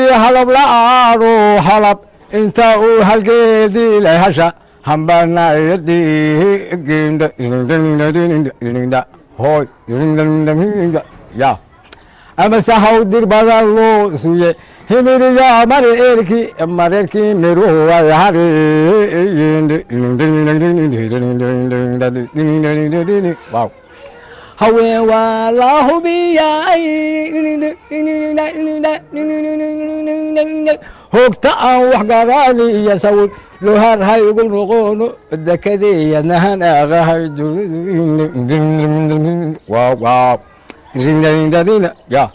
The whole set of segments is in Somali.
halab la'aado halab inta uu halgeedii leh hasha hambanayadii ginda hoy ya ama sahaw dir badan loo suye himiriya marerkii miruhu way hari wow haween waa la hubiyay hogta aan wax garaaniya sawir loo harhay ugu noqono dakadeeyanahan aqahay wow ya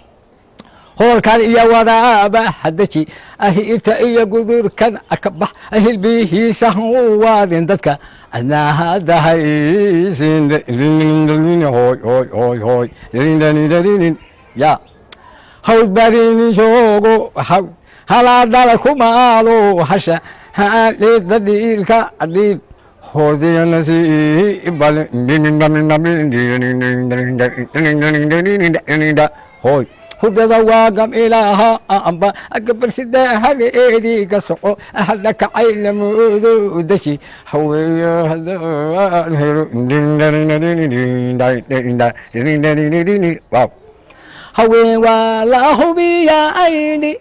hoolkan iyo waraaba hadaji ahirta iyo gudurkan akabax ahilbihiisa waadin dadka anahadahaysin hoy ya hawd barini joogo halaadhala kumaalo hasha haaleeda dhiilka dhiil hoodiyana hoy hudada waagam ilaaha amba agabarsida haleeri ka soco ahla kacayna moodo dashi haweeyo hadaan helo wow haween waa la hubiyay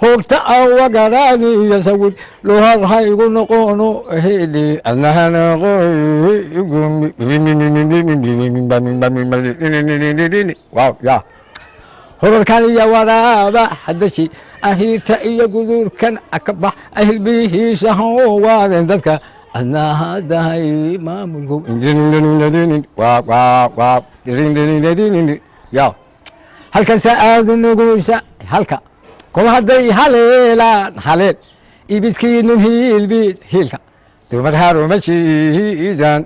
hogta aan wagaraaniya sawir loo harhay ugu noqono heli anahana wow ya horarkan iyo waraaba hadashi ahirta iyo gudurkan akabax ahilbihiisa waaden dadka anahadahay maamulku ya halkan saaadu nugusa halka kol hadday haleelaan haleel ibidkiinu hiilka dumad haruma jiidan